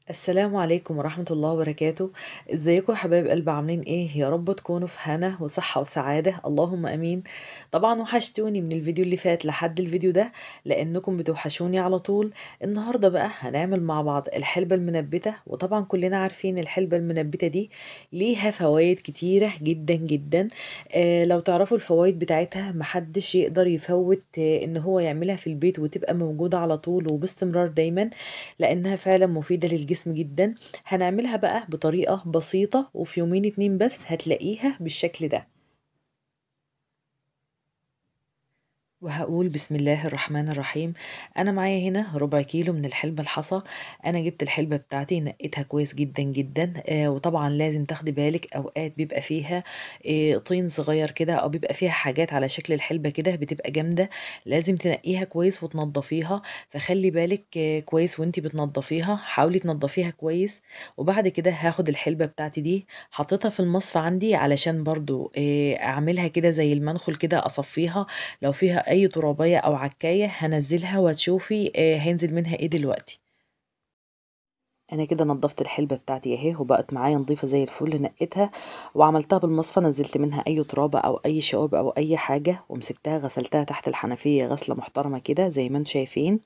السلام عليكم ورحمة الله وبركاته. ازيكم يا حبايب قلب، عاملين ايه؟ يا رب تكونوا في هنا وصحة وسعادة، اللهم امين. طبعا وحشتوني من الفيديو اللي فات لحد الفيديو ده، لانكم بتوحشوني على طول. النهاردة بقى هنعمل مع بعض الحلبة المنبتة، وطبعا كلنا عارفين الحلبة المنبتة دي ليها فوائد كتيرة جدا جدا. لو تعرفوا الفوائد بتاعتها محدش يقدر يفوت ان هو يعملها في البيت وتبقى موجودة على طول وباستمرار دايما، لأنها فعلا مفيدة للجسم جدا. هنعملها بقى بطريقة بسيطة وفي يومين اتنين بس هتلاقيها بالشكل ده. وهقول بسم الله الرحمن الرحيم. انا معايا هنا ربع كيلو من الحلبة الحصى. انا جبت الحلبة بتاعتي نقيتها كويس جدا جدا. وطبعا لازم تاخدي بالك، اوقات بيبقى فيها طين صغير كده، او بيبقى فيها حاجات على شكل الحلبة كده بتبقى جامدة. لازم تنقيها كويس وتنضفيها، فخلي بالك كويس وانتي بتنضفيها، حاولي تنضفيها كويس. وبعد كده هاخد الحلبة بتاعتي دي، حطيتها في المصفى عندي علشان برضو اعملها كده زي المنخل كده، اصفيها. لو فيها اي ترابية او عكاية هنزلها وهتشوفي هينزل منها ايه دلوقتي. انا كده نضفت الحلبة بتاعتي اهي، وبقت معايا نظيفة زي الفل. نقيتها وعملتها بالمصفى، نزلت منها اي ترابة او اي شوائب او اي حاجة، ومسكتها غسلتها تحت الحنفية غسلة محترمة كده زي ما انتم شايفين.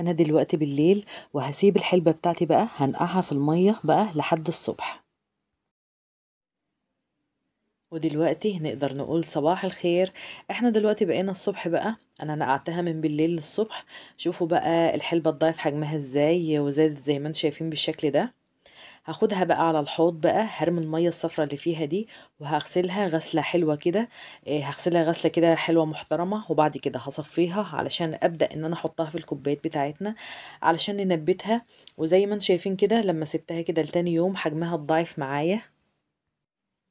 انا دلوقتي بالليل، وهسيب الحلبة بتاعتي بقى هنقعها في المية بقى لحد الصبح. ودلوقتي نقدر نقول صباح الخير. احنا دلوقتي بقينا الصبح بقى، انا نقعتها من بالليل للصبح. شوفوا بقى الحلبة تضاعف حجمها ازاي وزادت زي ما انتم شايفين بالشكل ده. هاخدها بقى على الحوض بقى، هرمي المية الصفرا اللي فيها دي وهغسلها غسلة حلوة كده. هغسلها غسلة كده حلوة محترمة، وبعد كده هصفيها علشان ابدأ ان انا احطها في الكوبايات بتاعتنا علشان ننبتها. وزي ما انتم شايفين كده، لما سبتها كده لتاني يوم حجمها اتضاعف معايا.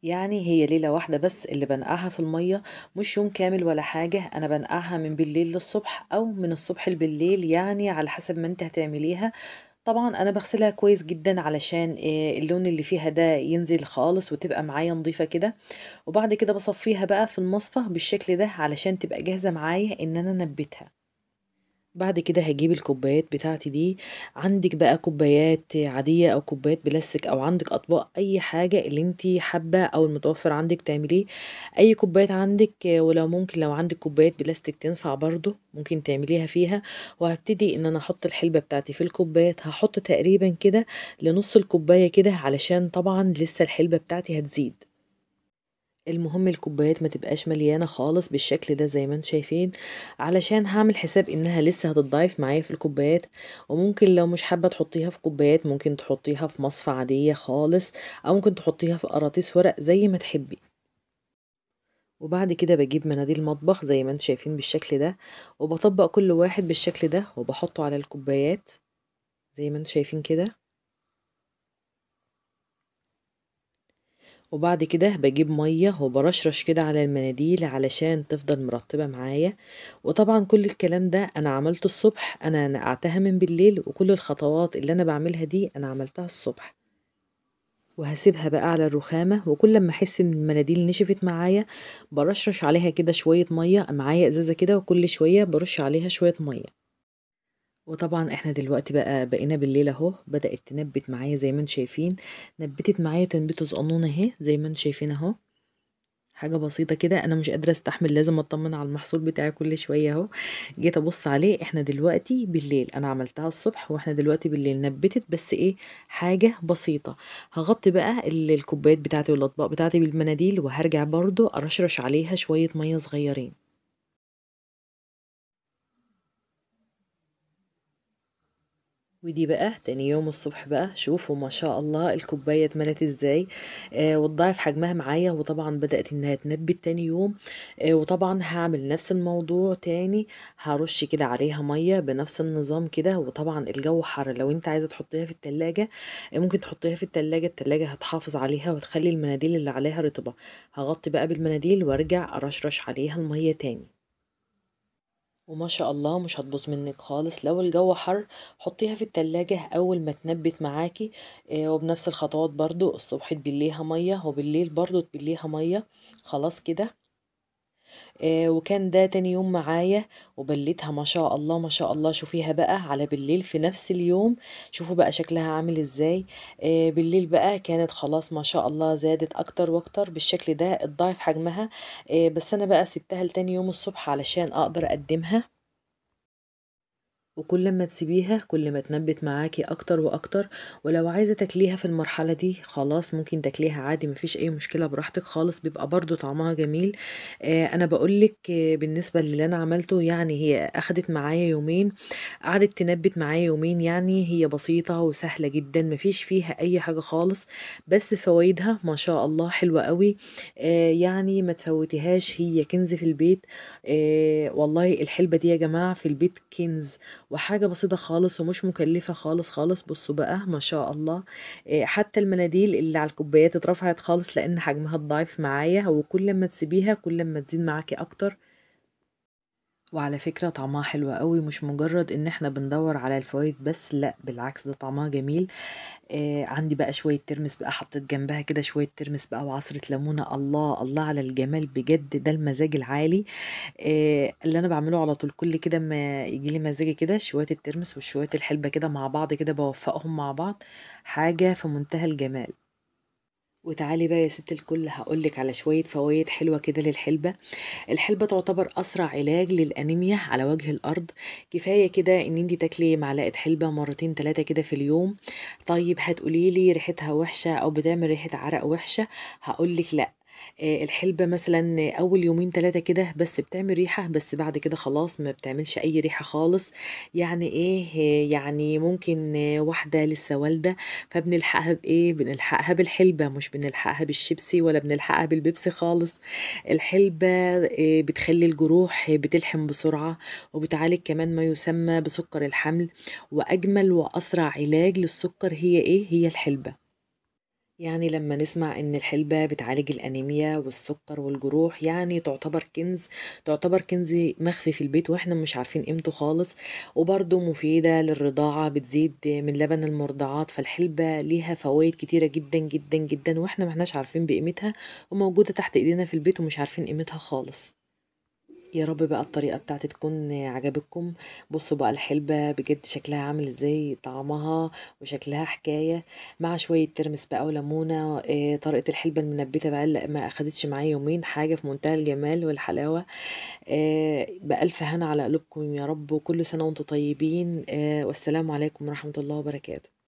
يعني هي ليلة واحدة بس اللي بنقعها في المية، مش يوم كامل ولا حاجة. أنا بنقعها من بالليل للصبح أو من الصبح لبالليل، يعني على حسب ما انت هتعمليها. طبعا أنا بغسلها كويس جدا علشان اللون اللي فيها ده ينزل خالص وتبقى معايا نظيفة كده. وبعد كده بصفيها بقى في المصفى بالشكل ده علشان تبقى جاهزة معايا إن أنا نبتها. بعد كده هجيب الكوبايات بتاعتي دي. عندك بقى كوبايات عادية او كوبايات بلاستيك، او عندك اطباق، اي حاجة اللي انتي حابة او المتوفر عندك تعمليه. اي كوبايات عندك، ولو ممكن لو عندك كوبايات بلاستيك تنفع برضو ممكن تعمليها فيها. وهبتدي ان انا احط الحلبة بتاعتي في الكوبايات، هحط تقريبا كده لنص الكوباية كده، علشان طبعا لسه الحلبة بتاعتي هتزيد. المهم الكوبايات ما تبقاش مليانة خالص بالشكل ده زي ما انتم شايفين، علشان هعمل حساب انها لسه هتتضاعف معايا في الكوبايات. وممكن لو مش حابة تحطيها في كوبايات، ممكن تحطيها في مصفى عادية خالص، او ممكن تحطيها في قراطيس ورق زي ما تحبي. وبعد كده بجيب مناديل مطبخ زي ما انتم شايفين بالشكل ده، وبطبق كل واحد بالشكل ده وبحطه على الكوبايات زي ما انتم شايفين كده. وبعد كده بجيب مية وبرشرش كده على المناديل علشان تفضل مرطبة معايا. وطبعا كل الكلام ده انا عملته الصبح، انا نقعتها من بالليل، وكل الخطوات اللي انا بعملها دي انا عملتها الصبح. وهسيبها بقى على الرخامة، وكل ما احس ان المناديل نشفت معايا برشرش عليها كده شوية مية، معايا ازازة كده وكل شوية برش عليها شوية مية. وطبعا احنا دلوقتي بقى بقينا بالليل اهو، بدأت تنبت معايا زي ما انتم شايفين. نبتت معايا تنبيته صغنونة اهي زي ما انتم شايفين اهو. حاجة بسيطة كده، انا مش قادرة استحمل، لازم اطمن على المحصول بتاعي كل شوية اهو. جيت ابص عليه، احنا دلوقتي بالليل، انا عملتها الصبح واحنا دلوقتي بالليل نبتت، بس ايه، حاجة بسيطة. هغطي بقى الكوبايات بتاعتي والاطباق بتاعتي بالمناديل، وهرجع برضو ارشرش عليها شوية مية صغيرين. ودي بقى تاني يوم الصبح بقى، شوفوا ما شاء الله الكوباية اتملت ازاي. وتضاعف حجمها معايا، وطبعا بدأت انها تنبت تاني يوم. وطبعا هعمل نفس الموضوع تاني. هرش كده عليها مية بنفس النظام كده. وطبعا الجو حر، لو انت عايزة تحطيها في التلاجة ممكن تحطيها في التلاجة، التلاجة هتحافظ عليها وتخلي المناديل اللي عليها رطبة. هغطي بقى بالمناديل وارجع ارشرش عليها المية تاني. وما شاء الله مش هتبوظ منك خالص. لو الجو حر حطيها في التلاجة اول ما تنبت معاكي. وبنفس الخطوات برضو، الصبح تبليها مية وبالليل برضو تبليها مية. خلاص كده. وكان ده تاني يوم معايا، وبليتها ما شاء الله ما شاء الله. شوفيها بقى على بالليل في نفس اليوم، شوفوا بقى شكلها عامل ازاي. بالليل بقى كانت خلاص ما شاء الله زادت اكتر واكتر بالشكل ده، اتضاعف حجمها. بس انا بقى سبتها لتاني يوم الصبح علشان اقدر اقدمها. وكل ما تسيبيها كل ما تنبت معاكي اكتر واكتر. ولو عايزة تاكليها في المرحلة دي خلاص ممكن تاكليها عادي، مفيش اي مشكلة، براحتك خالص، بيبقى برضو طعمها جميل. انا بقولك بالنسبة للي انا عملته، يعني هي اخدت معايا يومين، قعدت تنبت معايا يومين. يعني هي بسيطة وسهلة جدا، مفيش فيها اي حاجة خالص، بس فوائدها ما شاء الله حلوة قوي. يعني ما تفوتيهاش، هي كنز في البيت. والله الحلبة دي يا جماعة في البيت كنز، وحاجة بسيطة خالص ومش مكلفة خالص خالص. بصوا بقى ما شاء الله. حتى المناديل اللي على الكوبايات اترفعت خالص لان حجمها اتضاعف معايا، وكل ما تسيبيها كل ما تزيد معاكي اكتر. وعلى فكرة طعمها حلو قوي، مش مجرد ان احنا بندور على الفوائد بس، لا بالعكس ده طعمها جميل. عندي بقى شوية ترمس بقى، حطيت جنبها كده شوية ترمس بقى وعصرة ليمونة. الله الله على الجمال بجد، ده المزاج العالي. اللي انا بعمله على طول كل كده ما يجي لي مزاجي كده، شوية الترمس وشوية الحلبة كده مع بعض كده بوفقهم مع بعض، حاجة في منتهى الجمال. وتعالي بقى يا ست الكل هقولك على شوية فوائد حلوة كده للحلبة. الحلبة تعتبر أسرع علاج للأنيميا على وجه الأرض. كفاية كده إن انتي تاكلي معلقة حلبة مرتين تلاتة كده في اليوم. طيب هتقوليلي ريحتها وحشة أو بتعمل ريحة عرق وحشة، هقولك لأ. الحلبة مثلا أول يومين تلاتة كده بس بتعمل ريحة، بس بعد كده خلاص ما بتعملش أي ريحة خالص. يعني إيه؟ يعني ممكن واحدة لسه والدة، فبنلحقها بإيه؟ بنلحقها بالحلبة، مش بنلحقها بالشيبسي ولا بنلحقها بالبيبسي خالص. الحلبة بتخلي الجروح بتلحم بسرعة، وبتعالج كمان ما يسمى بسكر الحمل. وأجمل وأسرع علاج للسكر هي إيه؟ هي الحلبة. يعني لما نسمع إن الحلبة بتعالج الأنيميا والسكر والجروح، يعني تعتبر كنز، تعتبر كنز مخفي في البيت وإحنا مش عارفين قيمته خالص. وبرضه مفيدة للرضاعة، بتزيد من لبن المرضعات. فالحلبة ليها فوائد كتيرة جدا جدا جدا، وإحنا محناش عارفين بقيمتها، وموجودة تحت إيدينا في البيت ومش عارفين قيمتها خالص. يا رب بقى الطريقة بتاعتي تكون عجبتكم. بصوا بقى الحلبة بجد شكلها عامل ازاي، طعمها وشكلها حكاية، مع شوية ترمس بقى وليمونة. طريقة الحلبة المنبتة بقى اللي ما اخدتش معايا يومين، حاجة في منتهى الجمال والحلاوة. بألف هنا على قلوبكم يا رب، وكل سنة وانتم طيبين. والسلام عليكم ورحمة الله وبركاته.